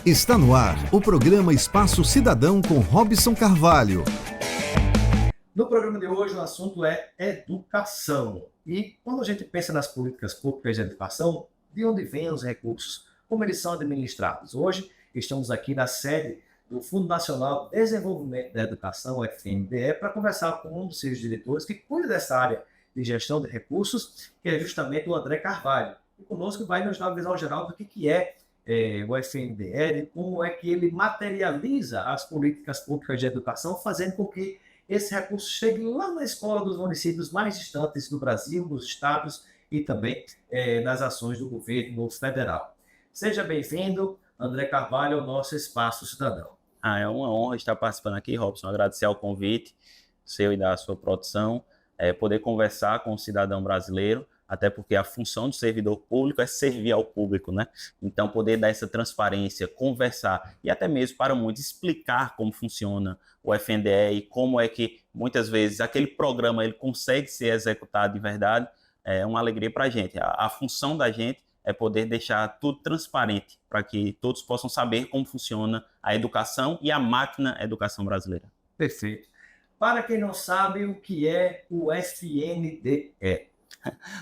Está no ar o programa Espaço Cidadão com Robson Carvalho. No programa de hoje o assunto é educação. E quando a gente pensa nas políticas públicas de educação, de onde vêm os recursos? Como eles são administrados? Hoje estamos aqui na sede do Fundo Nacional de Desenvolvimento da Educação, o FNDE, para conversar com um dos seus diretores que cuida dessa área de gestão de recursos, que é justamente o André Carvalho. E conosco vai nos dar uma visão geral do que é o FNDE, como é que ele materializa as políticas públicas de educação, fazendo com que esse recurso chegue lá na escola dos municípios mais distantes do Brasil, dos estados e também nas ações do governo federal. Seja bem-vindo, André Carvalho, ao nosso Espaço Cidadão. É uma honra estar participando aqui, Robson. Agradecer ao convite seu e da sua produção, poder conversar com o cidadão brasileiro, até porque a função do servidor público é servir ao público, né? Então, poder dar essa transparência, conversar e até mesmo, para muitos, explicar como funciona o FNDE e como é que, muitas vezes, aquele programa ele consegue ser executado de verdade, é uma alegria para a gente. A função da gente é poder deixar tudo transparente para que todos possam saber como funciona a educação e a máquina educação brasileira. Perfeito. Para quem não sabe, o que é o FNDE?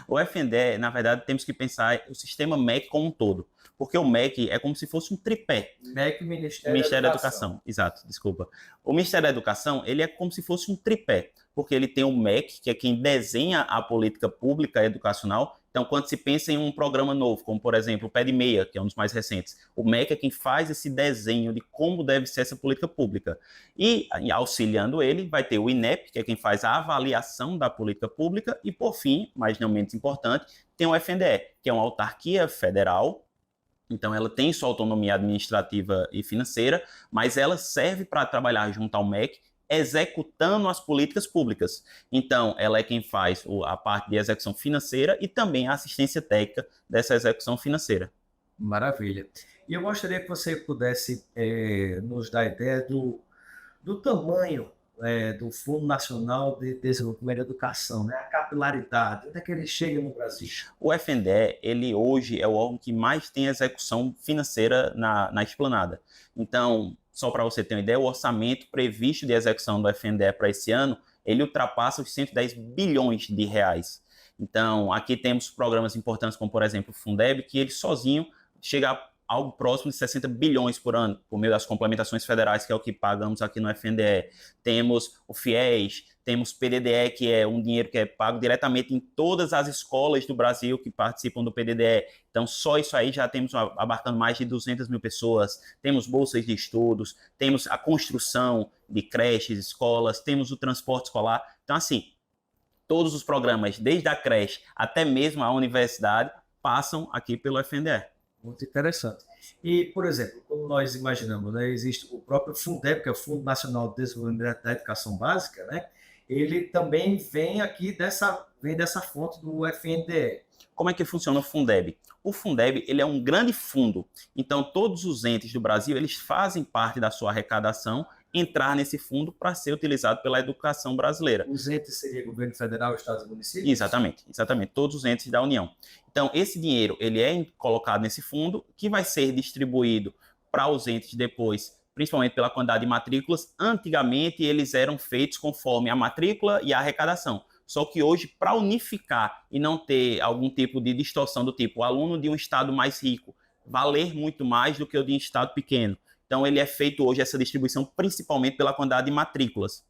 O FNDE, na verdade, temos que pensar o sistema MEC como um todo, porque o MEC é como se fosse um tripé. MEC, Ministério da Educação. Exato, desculpa. O Ministério da Educação, ele é como se fosse um tripé, porque ele tem o MEC, que é quem desenha a política pública educacional. Então, quando se pensa em um programa novo, como, por exemplo, o Pé de Meia, que é um dos mais recentes, o MEC é quem faz esse desenho de como deve ser essa política pública. E, auxiliando ele, vai ter o INEP, que é quem faz a avaliação da política pública. E, por fim, mas não menos importante, tem o FNDE, que é uma autarquia federal. Então, ela tem sua autonomia administrativa e financeira, mas ela serve para trabalhar junto ao MEC, executando as políticas públicas. Então, ela é quem faz a parte de execução financeira e também a assistência técnica dessa execução financeira. Maravilha. E eu gostaria que você pudesse nos dar ideia do tamanho do Fundo Nacional de Desenvolvimento da Educação, né? A capilaridade, onde é que ele chega no Brasil? O FNDE, ele hoje é o órgão que mais tem execução financeira na esplanada. Então, só para você ter uma ideia, o orçamento previsto de execução do FNDE para esse ano, ele ultrapassa os 110 bilhões de reais. Então, aqui temos programas importantes como, por exemplo, o Fundeb, que ele sozinho chega a algo próximo de 60 bilhões por ano, por meio das complementações federais, que é o que pagamos aqui no FNDE. Temos o FIES, temos o PDDE, que é um dinheiro que é pago diretamente em todas as escolas do Brasil que participam do PDDE. Então, só isso aí já temos abarcando mais de 200 mil pessoas. Temos bolsas de estudos, temos a construção de creches, escolas, temos o transporte escolar. Então, assim, todos os programas, desde a creche até mesmo a universidade, passam aqui pelo FNDE. Muito interessante. E, por exemplo, como nós imaginamos, né, existe o próprio Fundeb, que é o Fundo Nacional de Desenvolvimento da Educação Básica, né? Ele também vem aqui dessa fonte do FNDE. Como é que funciona o Fundeb? O Fundeb, ele é um grande fundo. Então, todos os entes do Brasil, eles fazem parte da sua arrecadação entrar nesse fundo para ser utilizado pela educação brasileira. Os entes seriam governo federal, estados e municípios? Exatamente, todos os entes da União. Então, esse dinheiro ele é colocado nesse fundo, que vai ser distribuído para os entes depois, principalmente pela quantidade de matrículas. Antigamente, eles eram feitos conforme a matrícula e a arrecadação. Só que hoje, para unificar e não ter algum tipo de distorção do tipo, o aluno de um estado mais rico valer muito mais do que o de um estado pequeno. Então, ele é feito hoje, essa distribuição, principalmente pela quantidade de matrículas.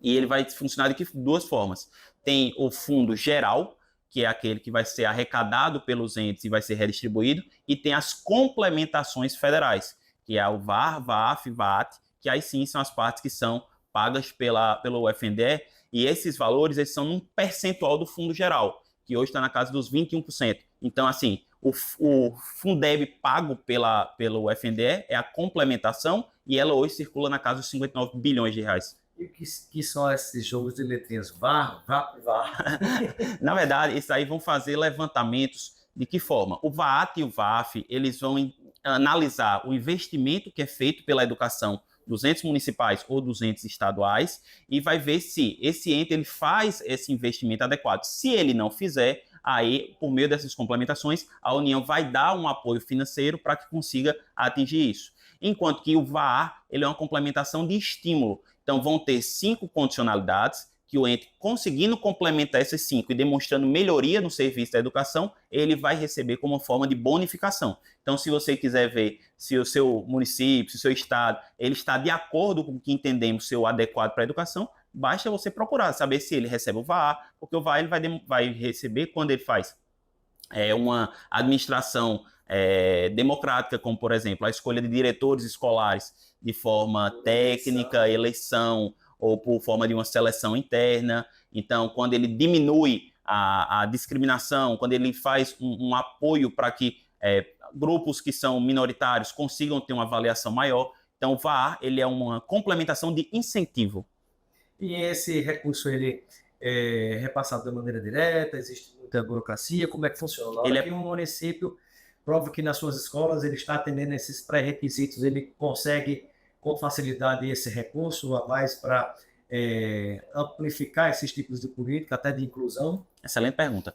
E ele vai funcionar de duas formas. Tem o fundo geral, que é aquele que vai ser arrecadado pelos entes e vai ser redistribuído, e tem as complementações federais, que é o VAR, VAF, VAT, que aí sim são as partes que são pagas pelo FNDE, e esses valores eles são num percentual do fundo geral, que hoje está na casa dos 21%. Então, assim, o Fundeb pago pelo FNDE é a complementação e ela hoje circula na casa dos 59 bilhões de reais. E o que são esses jogos de letrinhas? VAR, VAP, VAR? Na verdade, esses aí vão fazer levantamentos de que forma? O VAT e o VAF, eles vão analisar o investimento que é feito pela educação dos entes municipais ou dos entes estaduais e vai ver se esse ente ele faz esse investimento adequado. Se ele não fizer, aí, por meio dessas complementações, a União vai dar um apoio financeiro para que consiga atingir isso. Enquanto que o VAR ele é uma complementação de estímulo. Então, vão ter 5 condicionalidades que o ente, conseguindo complementar essas 5 e demonstrando melhoria no serviço da educação, ele vai receber como forma de bonificação. Então, se você quiser ver se o seu município, se o seu estado, ele está de acordo com o que entendemos ser o adequado para a educação, basta você procurar, saber se ele recebe o VAR, porque o VAR ele vai receber quando ele faz uma administração democrática, como, por exemplo, a escolha de diretores escolares de forma técnica, eleição, ou por forma de uma seleção interna. Então, quando ele diminui a discriminação, quando ele faz um apoio para que grupos que são minoritários consigam ter uma avaliação maior. Então, o VAR ele é uma complementação de incentivo. E esse recurso, ele é repassado de maneira direta? Existe muita burocracia? Como é que funciona? Na hora que um município prova que nas suas escolas ele está atendendo esses pré-requisitos, ele consegue com facilidade esse recurso a mais para amplificar esses tipos de política, até de inclusão? Excelente pergunta.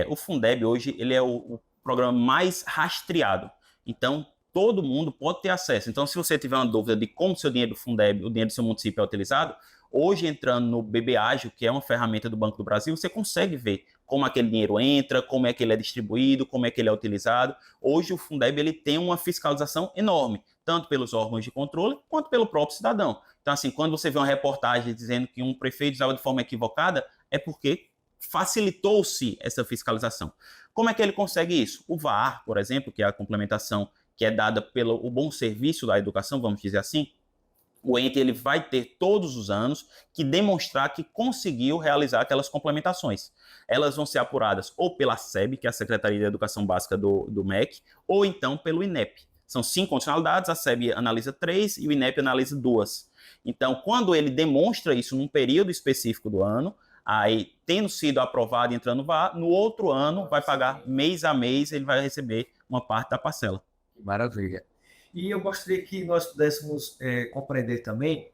O Fundeb hoje ele é o programa mais rastreado. Então, todo mundo pode ter acesso. Então, se você tiver uma dúvida de como seu dinheiro do Fundeb, o dinheiro do seu município é utilizado, hoje entrando no BB Ágil, que é uma ferramenta do Banco do Brasil, você consegue ver como aquele dinheiro entra, como é que ele é distribuído, como é que ele é utilizado. Hoje o Fundeb ele tem uma fiscalização enorme, tanto pelos órgãos de controle quanto pelo próprio cidadão. Então, assim, quando você vê uma reportagem dizendo que um prefeito usava de forma equivocada, é porque facilitou-se essa fiscalização. Como é que ele consegue isso? O VAR, por exemplo, que é a complementação que é dada pelo bom serviço da educação, vamos dizer assim, o ente ele vai ter todos os anos que demonstrar que conseguiu realizar aquelas complementações. Elas vão ser apuradas ou pela SEB, que é a Secretaria de Educação Básica do MEC, ou então pelo INEP. São 5 condicionalidades, a SEB analisa 3 e o INEP analisa 2. Então, quando ele demonstra isso num período específico do ano, aí, tendo sido aprovado e entrando no VAR, no outro ano vai pagar mês a mês, ele vai receber uma parte da parcela. Maravilha. E eu gostaria que nós pudéssemos compreender também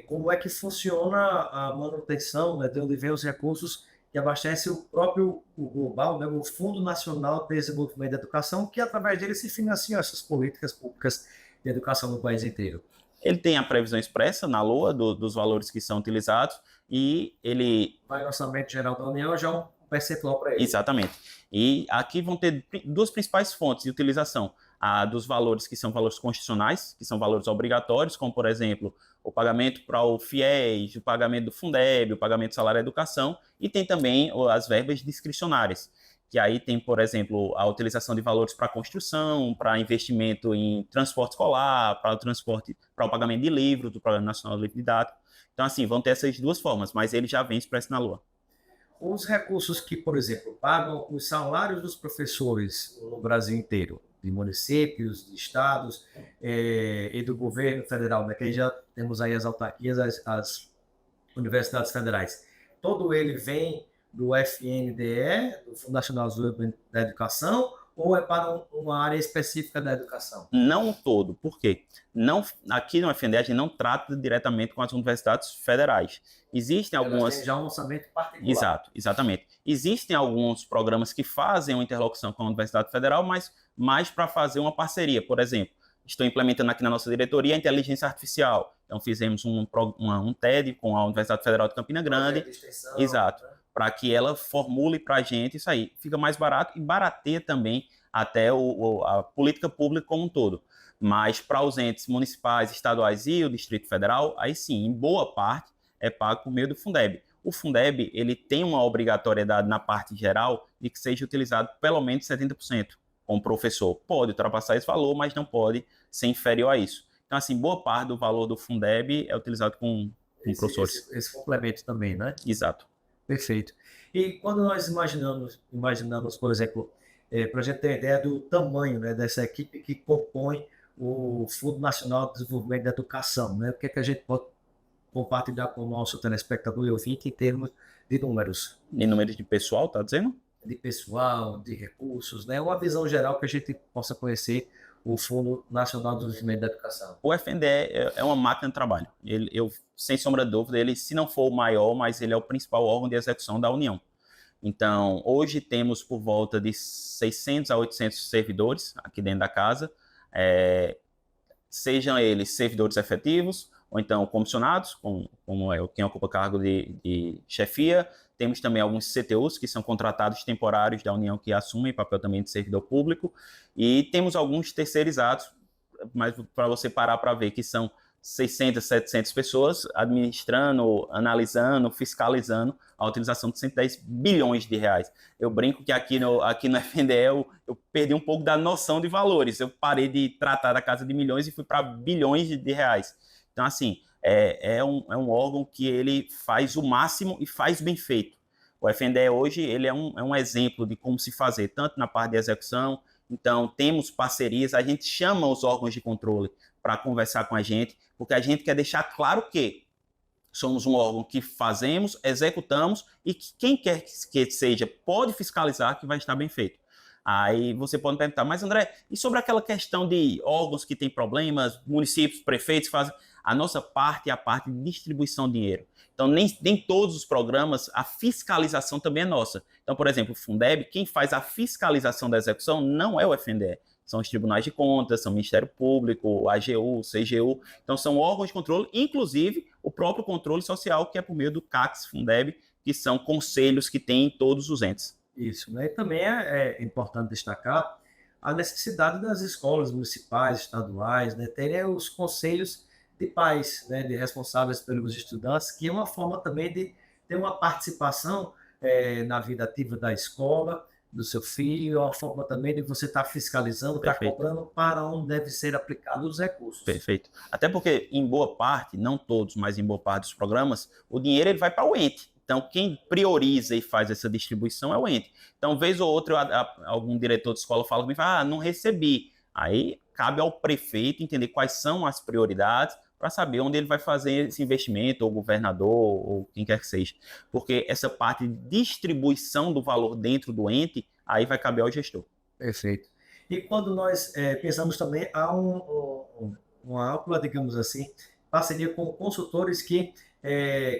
como é que funciona a manutenção, né, de onde vem os recursos que abastecem o próprio global, né, o Fundo Nacional de Desenvolvimento da Educação, que através dele se financiam essas políticas públicas de educação no país inteiro. Ele tem a previsão expressa na LOA dos valores que são utilizados e ele... Vai no Orçamento Geral da União já um percentual para ele. Exatamente. E aqui vão ter 2 principais fontes de utilização. A dos valores que são valores constitucionais, que são valores obrigatórios, como, por exemplo, o pagamento para o FIES, o pagamento do Fundeb, o pagamento do salário da educação, e tem também as verbas discricionárias, que aí tem, por exemplo, a utilização de valores para construção, para investimento em transporte escolar, para o pagamento de livros, do Programa Nacional de Livro Didático. Então, assim, vão ter essas 2 formas, mas ele já vem expresso na LOA. Os recursos que, por exemplo, pagam os salários dos professores no Brasil inteiro, de municípios, de estados e do governo federal, né, que aí já temos aí as autarquias, as universidades federais. Todo ele vem do FNDE, do Fundo Nacional de Desenvolvimento da Educação, ou é para uma área específica da educação? Não todo. Por quê? Aqui no FNDE a gente não trata diretamente com as universidades federais. Existem algumas... Tem já um orçamento particular. Exato, exatamente. Existem alguns programas que fazem uma interlocução com a Universidade Federal, mas mais para fazer uma parceria. Por exemplo, estou implementando aqui na nossa diretoria a inteligência artificial. Então fizemos um TED com a Universidade Federal de Campina Grande. Exato. Né? Para que ela formule para a gente isso aí. Fica mais barato e barateia também até a política pública como um todo. Mas para os entes municipais, estaduais e o Distrito Federal, aí sim, em boa parte, é pago por meio do Fundeb. O Fundeb ele tem uma obrigatoriedade na parte geral de que seja utilizado pelo menos 70%. Como professor, pode ultrapassar esse valor, mas não pode ser inferior a isso. Então, assim, boa parte do valor do Fundeb é utilizado com professores. Esse complemento também, né? Exato. Perfeito. E quando nós imaginamos, por exemplo, para a gente ter ideia do tamanho, né, dessa equipe que compõe o Fundo Nacional de Desenvolvimento da Educação, né? O que é que a gente pode compartilhar com o nosso telespectador e ouvinte em termos de números? Em números de pessoal, tá dizendo? De pessoal, de recursos, né? Uma visão geral que a gente possa conhecer o Fundo Nacional de Desenvolvimento da Educação? O FNDE é uma máquina de trabalho. Sem sombra de dúvida, ele, se não for o maior, mas ele é o principal órgão de execução da União. Então, hoje temos por volta de 600 a 800 servidores aqui dentro da casa, sejam eles servidores efetivos, ou então comissionados, como é quem ocupa cargo de chefia. Temos também alguns CTUs, que são contratados temporários da União, que assumem papel também de servidor público, e temos alguns terceirizados, mas para você parar para ver que são 600, 700 pessoas administrando, analisando, fiscalizando a utilização de 110 bilhões de reais. Eu brinco que aqui no FNDE eu perdi um pouco da noção de valores. Eu parei de tratar da casa de milhões e fui para bilhões de reais. Então, assim, é um órgão que ele faz o máximo e faz bem feito. O FNDE hoje ele é um exemplo de como se fazer, tanto na parte de execução. Então, temos parcerias, a gente chama os órgãos de controle para conversar com a gente, porque a gente quer deixar claro que somos um órgão que fazemos, executamos e que quem quer que seja pode fiscalizar que vai estar bem feito. Aí você pode perguntar, mas André, e sobre aquela questão de órgãos que têm problemas, municípios, prefeitos fazem? A nossa parte é a parte de distribuição de dinheiro. Então, nem todos os programas, a fiscalização também é nossa. Então, por exemplo, o Fundeb, quem faz a fiscalização da execução não é o FNDE. São os tribunais de contas, são o Ministério Público, o AGU, o CGU. Então, são órgãos de controle, inclusive o próprio controle social, que é por meio do CACS, Fundeb, que são conselhos que tem em todos os entes. Isso, né? E também é importante destacar a necessidade das escolas municipais, estaduais, né, terem os conselhos de pais, né, de responsáveis pelos estudantes, que é uma forma também de ter uma participação na vida ativa da escola, do seu filho, é uma forma também de você estar fiscalizando, estar cobrando para onde deve ser aplicados os recursos. Perfeito. Até porque, em boa parte, não todos, mas em boa parte dos programas, o dinheiro ele vai para o ente. Então, quem prioriza e faz essa distribuição é o ente. Então, vez ou outra, algum diretor de escola fala comigo, não recebi. Aí, cabe ao prefeito entender quais são as prioridades para saber onde ele vai fazer esse investimento, ou o governador, ou quem quer que seja. Porque essa parte de distribuição do valor dentro do ente, aí vai caber ao gestor. Perfeito. E quando nós pensamos também, há uma ampla, digamos assim, parceria com consultores que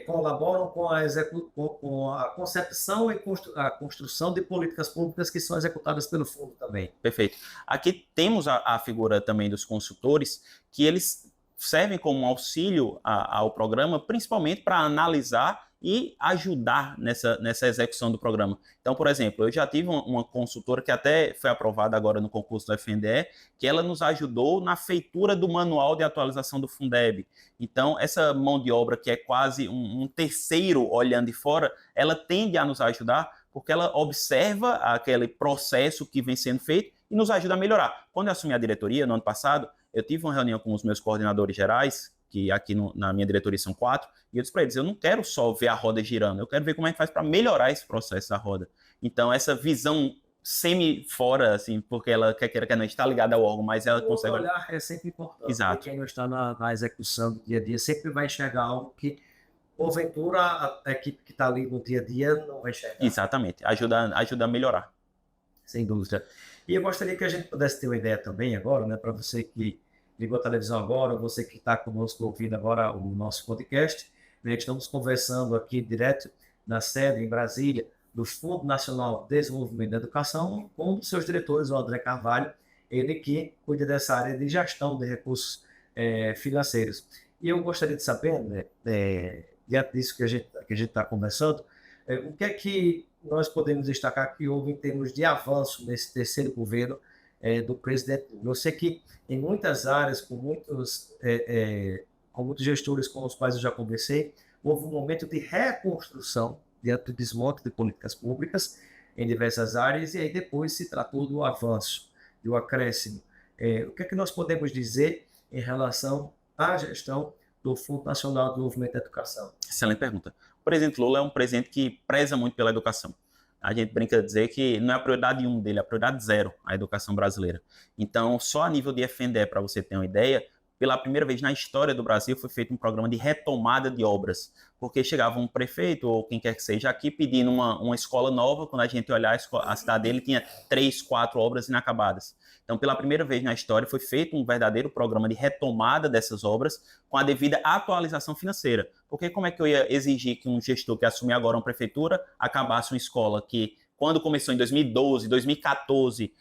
colaboram com a concepção e a construção de políticas públicas que são executadas pelo fundo também. Perfeito. Aqui temos a figura também dos consultores, que eles servem como um auxílio ao programa, principalmente para analisar e ajudar nessa execução do programa. Então, por exemplo, eu já tive uma consultora que até foi aprovada agora no concurso do FNDE, que ela nos ajudou na feitura do manual de atualização do Fundeb. Então, essa mão de obra que é quase um terceiro olhando de fora, ela tende a nos ajudar porque ela observa aquele processo que vem sendo feito e nos ajuda a melhorar. Quando eu assumi a diretoria, no ano passado, eu tive uma reunião com os meus coordenadores gerais, que aqui na minha diretoria são 4, e eu disse para eles, eu não quero só ver a roda girando, eu quero ver como é que faz para melhorar esse processo da roda. Então, essa visão semi-fora, assim, porque ela quer não estar ligada ao órgão, mas ela consegue... O olhar é sempre importante. Exato. Quem não está na execução do dia a dia sempre vai enxergar algo que, porventura, a equipe que está ali no dia a dia não vai enxergar. Exatamente, ajuda a melhorar. Sem dúvida. E eu gostaria que a gente pudesse ter uma ideia também agora, né, para você que ligou a televisão agora, você que está conosco ouvindo agora o nosso podcast, né, estamos conversando aqui direto na sede em Brasília do Fundo Nacional de Desenvolvimento da Educação com um dos seus diretores, o André Carvalho, ele que cuida dessa área de gestão de recursos financeiros. E eu gostaria de saber, né, diante disso que a gente está conversando, o que é que nós podemos destacar que houve em termos de avanço nesse terceiro governo do presidente Lula. Eu sei que em muitas áreas, com muitos gestores com os quais eu já conversei, houve um momento de reconstrução diante do desmonte de políticas públicas em diversas áreas, e aí depois se tratou do avanço, do acréscimo. O que é que nós podemos dizer em relação à gestão do Fundo Nacional de Desenvolvimento da Educação? Excelente pergunta. O presidente Lula é um presidente que preza muito pela educação. A gente brinca de dizer que não é a prioridade 1 dele, é a prioridade 0, a educação brasileira. Então, só a nível de FNDE, para você ter uma ideia, pela primeira vez na história do Brasil, foi feito um programa de retomada de obras, porque chegava um prefeito ou quem quer que seja aqui pedindo uma escola nova, quando a gente olhar a cidade dele tinha 3, 4 obras inacabadas. Então, pela primeira vez na história, foi feito um verdadeiro programa de retomada dessas obras com a devida atualização financeira. Porque como é que eu ia exigir que um gestor que assumir agora uma prefeitura acabasse uma escola que, quando começou em 2012, 2014,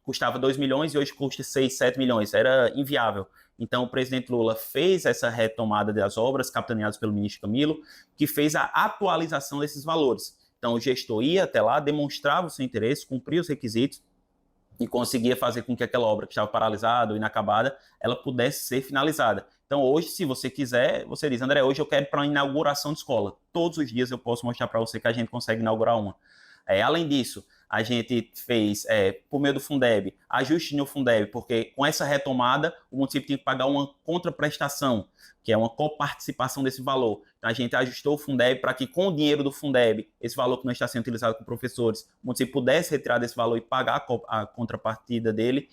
custava 2 milhões e hoje custa 6, 7 milhões? Era inviável. Então, o presidente Lula fez essa retomada das obras, capitaneadas pelo ministro Camilo, que fez a atualização desses valores. Então, o gestor ia até lá, demonstrava o seu interesse, cumpria os requisitos e conseguia fazer com que aquela obra que estava paralisada ou inacabada, ela pudesse ser finalizada. Então, hoje, se você quiser, você diz, André, hoje eu quero ir para uma inauguração de escola. Todos os dias eu posso mostrar para você que a gente consegue inaugurar uma. Além disso, a gente fez, por meio do Fundeb, ajuste no Fundeb, porque com essa retomada, o município tinha que pagar uma contraprestação, que é uma coparticipação desse valor. Então, a gente ajustou o Fundeb para que, com o dinheiro do Fundeb, esse valor que não está sendo utilizado com professores, o município pudesse retirar desse valor e pagar a contrapartida dele.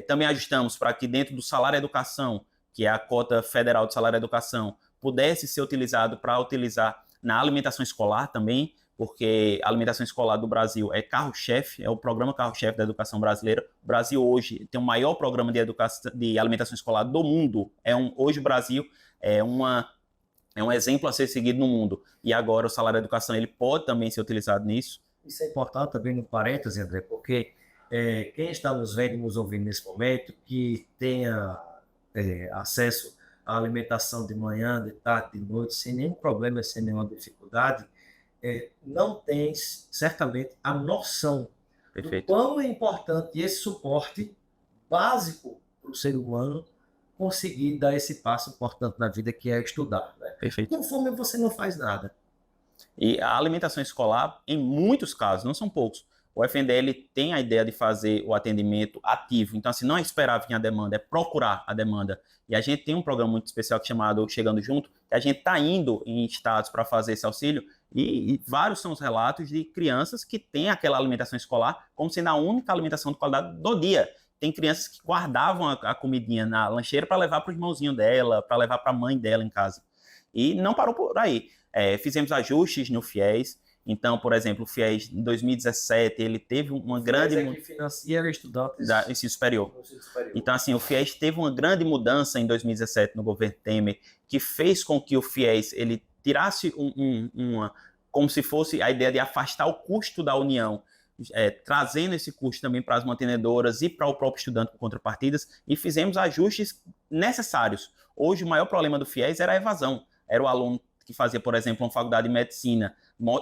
Também ajustamos para que, dentro do salário educação, que é a cota federal do salário educação, pudesse ser utilizado para utilizar na alimentação escolar também, porque a alimentação escolar do Brasil é carro-chefe, é o programa carro-chefe da educação brasileira. O Brasil hoje tem o maior programa de alimentação escolar do mundo. Hoje o Brasil é um exemplo a ser seguido no mundo. E agora o salário da educação ele pode também ser utilizado nisso. Isso é importante também no parêntese, André, porque quem está nos vendo e nos ouvindo nesse momento, que tenha acesso à alimentação de manhã, de tarde, de noite, sem nenhum problema, sem nenhuma dificuldade, não tem certamente a noção Perfeito. do quão é importante esse suporte básico para o ser humano conseguir dar esse passo importante na vida, que é estudar. Né? Perfeito. Com fome você não faz nada. E a alimentação escolar, em muitos casos, não são poucos, o FNDL tem a ideia de fazer o atendimento ativo. Então, assim, não é esperar vir a demanda, é procurar a demanda. E a gente tem um programa muito especial chamado Chegando Junto, que a gente está indo em estados para fazer esse auxílio, e vários são os relatos de crianças que têm aquela alimentação escolar como sendo a única alimentação de qualidade do dia. Tem crianças que guardavam a comidinha na lancheira para levar para o irmãozinho dela, para levar para a mãe dela em casa. E não parou por aí. Fizemos ajustes no FIES. Então, por exemplo, o FIES, em 2017, ele teve uma grande... que financia estudantes da ensino superior. Então, assim, o FIES teve uma grande mudança em 2017 no governo Temer, que fez com que o FIES ele tirasse como se fosse a ideia de afastar o custo da União, trazendo esse custo também para as mantenedoras e para o próprio estudante com contrapartidas, e fizemos ajustes necessários. Hoje, o maior problema do FIES era a evasão. Era o aluno que fazia, por exemplo, uma faculdade de medicina,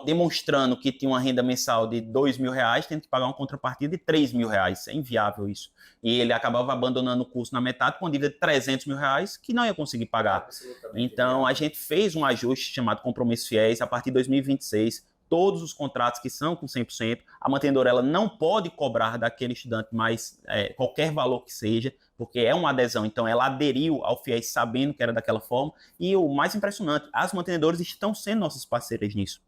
demonstrando que tinha uma renda mensal de R$2.000, tendo que pagar uma contrapartida de R$3.000. É inviável isso. E ele acabava abandonando o curso na metade com uma dívida de R$300.000 que não ia conseguir pagar. Então, a gente fez um ajuste chamado Compromisso FIES a partir de 2026. Todos os contratos que são com 100%, a mantenedora ela não pode cobrar daquele estudante mais qualquer valor que seja, porque é uma adesão, então ela aderiu ao FIES sabendo que era daquela forma. E o mais impressionante, as mantenedoras estão sendo nossas parceiras nisso.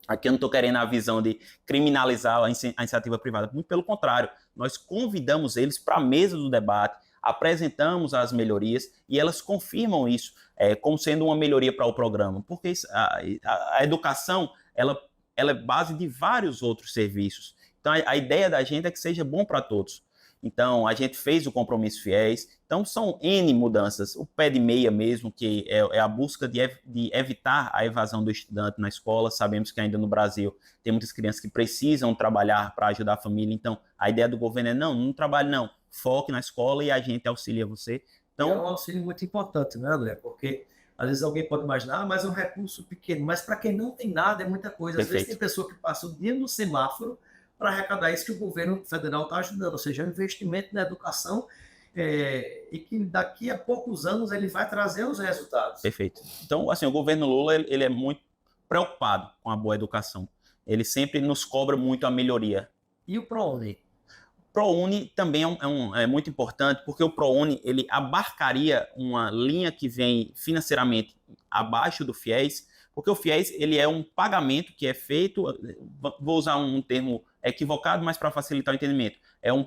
Aqui eu não estou querendo a visão de criminalizar a iniciativa privada, muito pelo contrário, nós convidamos eles para a mesa do debate, apresentamos as melhorias e elas confirmam isso como sendo uma melhoria para o programa, porque a educação ela é base de vários outros serviços. Então, a ideia da gente é que seja bom para todos. Então, a gente fez o Compromisso FIES. Então, são N mudanças. O pé de meia mesmo, que é a busca de evitar a evasão do estudante na escola. Sabemos que ainda no Brasil tem muitas crianças que precisam trabalhar para ajudar a família. Então, a ideia do governo é não trabalhe não. Foque na escola e a gente auxilia você. Então, é um auxílio muito importante, né, André? Porque às vezes alguém pode imaginar, mas é um recurso pequeno. Mas para quem não tem nada, é muita coisa. Às vezes tem pessoa que passa o dia no semáforo para arrecadar isso que o governo federal está ajudando. Ou seja, é um investimento na educação e que daqui a poucos anos ele vai trazer os resultados. Perfeito. Então, assim, o governo Lula ele é muito preocupado com a boa educação. Ele sempre nos cobra muito a melhoria. E o ProUni? O ProUni também é muito importante, porque o ProUni ele abarcaria uma linha que vem financeiramente abaixo do FIES, Porque o FIES, ele é um pagamento que é feito, vou usar um termo equivocado, mas para facilitar o entendimento,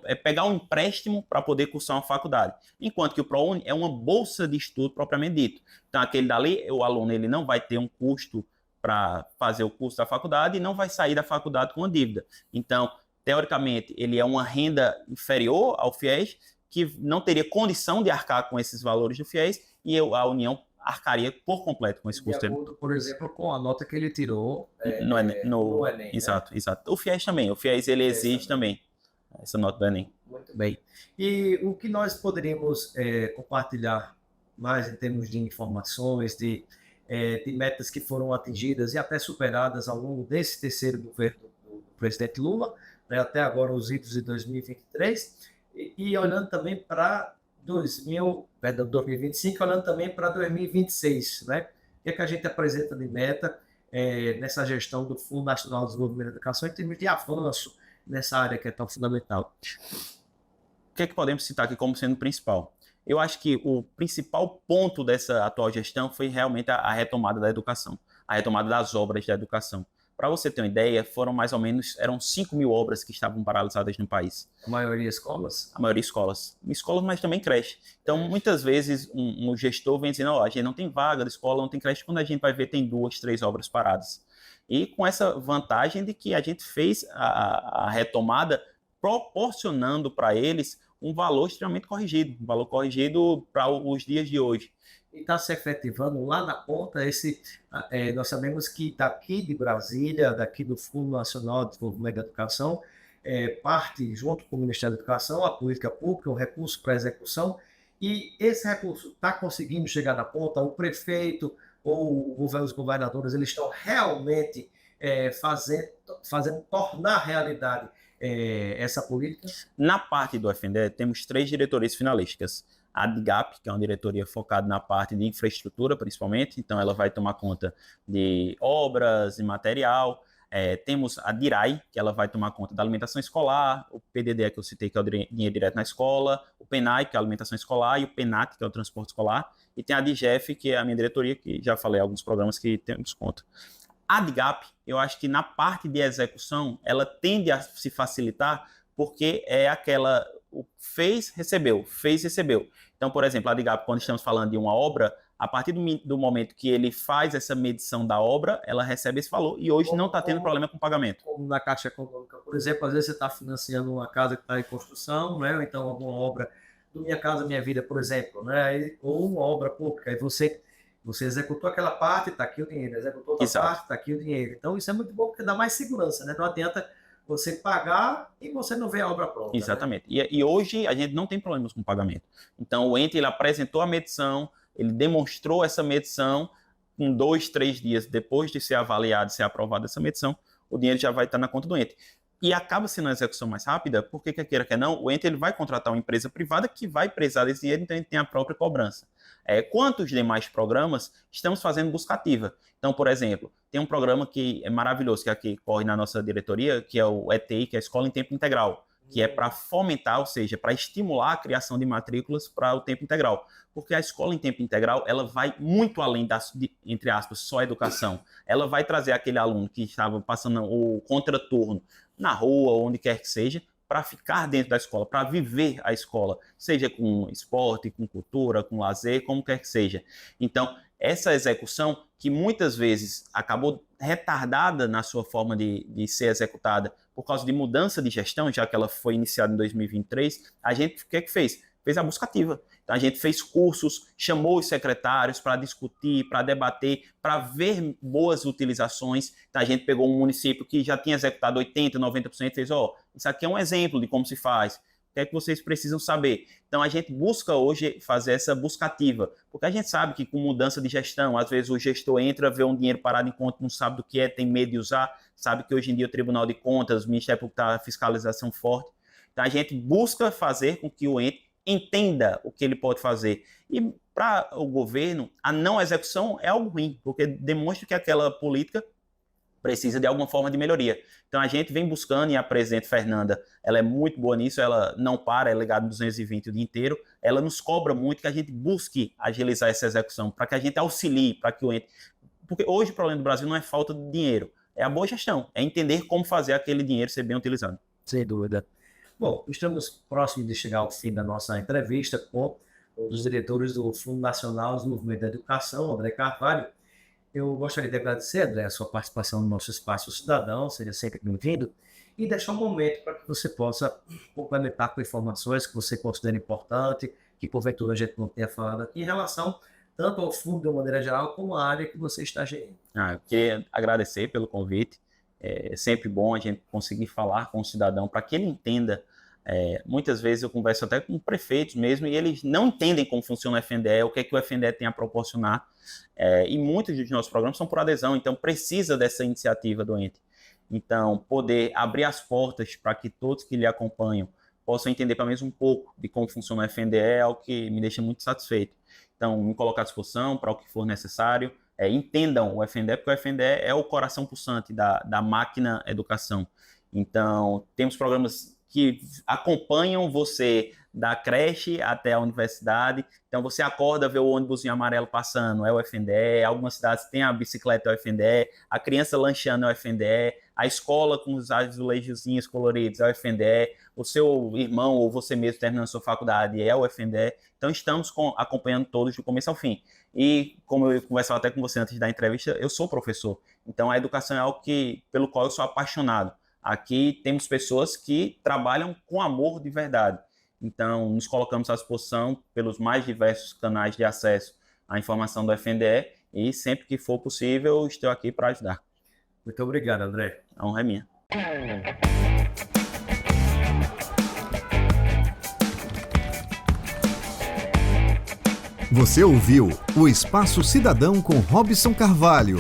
é pegar um empréstimo para poder cursar uma faculdade, enquanto que o ProUni é uma bolsa de estudo propriamente dito. Então, aquele dali, o aluno ele não vai ter um custo para fazer o curso da faculdade e não vai sair da faculdade com uma dívida. Então, teoricamente, ele é uma renda inferior ao FIES, que não teria condição de arcar com esses valores do FIES, e a União arcaria por completo com esse custo. De acordo, por exemplo, com a nota que ele tirou no Enem. Exato, né? Exato. O FIES também. O FIES ele exige também essa nota do Enem. Muito bem. E o que nós poderíamos compartilhar mais em termos de informações, de metas que foram atingidas e até superadas ao longo desse terceiro governo do presidente Lula, né, até agora os idos de 2023, e olhando também para 2025, olhando também para 2026, né? O que a gente apresenta de meta nessa gestão do Fundo Nacional de Desenvolvimento da Educação em termos de avanço nessa área que é tão fundamental? O que é que podemos citar aqui como sendo principal? Eu acho que o principal ponto dessa atual gestão foi realmente a retomada da educação, a retomada das obras da educação. Para você ter uma ideia, eram 5 mil obras que estavam paralisadas no país. A maioria escolas? A maioria escolas, mas também creche. Então, muitas vezes, um gestor vem dizendo, a gente não tem vaga de escola, não tem creche, quando a gente vai ver, tem 2, 3 obras paradas. E com essa vantagem de que a gente fez a retomada proporcionando para eles um valor extremamente corrigido, um valor corrigido para os dias de hoje. E está se efetivando lá na ponta nós sabemos que daqui de Brasília, daqui do Fundo Nacional de Desenvolvimento da Educação, parte, junto com o Ministério da Educação, a política pública, o recurso para execução, e esse recurso está conseguindo chegar na ponta, o prefeito ou os governadores, eles estão realmente fazendo tornar realidade essa política? Na parte do FNDE, temos 3 diretorias finalísticas. A DIGAP, que é uma diretoria focada na parte de infraestrutura, principalmente, então ela vai tomar conta de obras e material. Temos a DIRAI, que ela vai tomar conta da alimentação escolar, o PDD, que eu citei, que é o dinheiro direto na escola, o PENAI, que é a alimentação escolar, e o PENAT, que é o transporte escolar, e tem a DIGEF, que é a minha diretoria, que já falei alguns programas que temos conta. A DIGAP, eu acho que na parte de execução, ela tende a se facilitar, porque é aquela, fez, recebeu. Então, por exemplo, a DIGAP, quando estamos falando de uma obra, a partir do momento que ele faz essa medição da obra, ela recebe esse valor, e hoje não está tendo problema com o pagamento. Como na Caixa Econômica, por exemplo, às vezes você está financiando uma casa que está em construção, né? Ou então alguma obra do Minha Casa Minha Vida, por exemplo, né? Ou uma obra pública, e você executou aquela parte, está aqui o dinheiro, executou outra parte, está aqui o dinheiro. Então isso é muito bom, porque dá mais segurança, né? Não adianta você pagar e você não vê a obra pronta. Exatamente. Né? E hoje a gente não tem problemas com pagamento. Então o ente ele apresentou a medição, ele demonstrou essa medição, com 2, 3 dias depois de ser avaliado, ser aprovada essa medição, o dinheiro já vai estar na conta do ente. E acaba sendo uma execução mais rápida, porque quer queira, quer não, o ente ele vai contratar uma empresa privada que vai precisar desse dinheiro, então ele tem a própria cobrança. Quanto os demais programas, estamos fazendo busca ativa. Então, por exemplo, tem um programa que é maravilhoso, que aqui corre na nossa diretoria, que é o ETI, que é a Escola em Tempo Integral, que é para fomentar, ou seja, para estimular a criação de matrículas para o tempo integral. Porque a escola em tempo integral, ela vai muito além entre aspas, só educação. Ela vai trazer aquele aluno que estava passando o contraturno na rua, onde quer que seja, para ficar dentro da escola, para viver a escola, seja com esporte, com cultura, com lazer, como quer que seja. Então, essa execução, que muitas vezes acabou retardada na sua forma de ser executada por causa de mudança de gestão, já que ela foi iniciada em 2023, a gente, o que é que fez? Fez a busca ativa. Então, a gente fez cursos, chamou os secretários para discutir, para debater, para ver boas utilizações. Então, a gente pegou um município que já tinha executado 80%, 90%, fez, isso aqui é um exemplo de como se faz. O que é que vocês precisam saber? Então, a gente busca hoje fazer essa busca ativa, porque a gente sabe que com mudança de gestão, às vezes o gestor entra, vê um dinheiro parado em conta, não sabe do que é, tem medo de usar, sabe que hoje em dia o Tribunal de Contas, o Ministério Público está fiscalização forte. Então, a gente busca fazer com que o ente entenda o que ele pode fazer. E para o governo, a não execução é algo ruim, porque demonstra que aquela política precisa de alguma forma de melhoria. Então a gente vem buscando, e a presidente Fernanda, ela é muito boa nisso, ela não para, é ligada no 220 o dia inteiro, ela nos cobra muito que a gente busque agilizar essa execução, para que a gente auxilie, para que o ente porque hoje o problema do Brasil não é falta de dinheiro, é a boa gestão, é entender como fazer aquele dinheiro ser bem utilizado. Sem dúvida. Bom, estamos próximos de chegar ao fim da nossa entrevista com um dos diretores do Fundo Nacional de Desenvolvimento da Educação, André Carvalho. Eu gostaria de agradecer, André, a sua participação no nosso Espaço Cidadão, seja sempre bem-vindo, e deixar um momento para que você possa complementar com informações que você considera importante, que porventura a gente não tenha falado aqui, em relação tanto ao fundo de uma maneira geral, como à área que você está gerindo. Eu queria agradecer pelo convite. É sempre bom a gente conseguir falar com o cidadão para que ele entenda. Muitas vezes eu converso até com prefeitos mesmo e eles não entendem como funciona o FNDE, o que é que o FNDE tem a proporcionar. E muitos dos nossos programas são por adesão, então precisa dessa iniciativa do ente. Então, poder abrir as portas para que todos que lhe acompanham possam entender pelo menos um pouco de como funciona o FNDE é algo que me deixa muito satisfeito. Então, me colocar à disposição para o que for necessário. Entendam o FNDE, porque o FNDE é o coração pulsante da máquina educação. Então, temos programas que acompanham você da creche até a universidade. Então, você acorda, vê o ônibusinho amarelo passando, é o FNDE. Algumas cidades têm a bicicleta, é o FNDE. A criança lanchando, é o FNDE. A escola com os azulejos coloridos, é o FNDE. O seu irmão ou você mesmo terminando a sua faculdade, é o FNDE. Então, estamos acompanhando todos do começo ao fim. E, como eu conversava até com você antes da entrevista, eu sou professor. Então, a educação é algo pelo qual eu sou apaixonado. Aqui temos pessoas que trabalham com amor de verdade. Então, nos colocamos à disposição pelos mais diversos canais de acesso à informação do FNDE e sempre que for possível, estou aqui para ajudar. Muito obrigado, André. A honra é minha. Você ouviu o Espaço Cidadão com Robson Carvalho.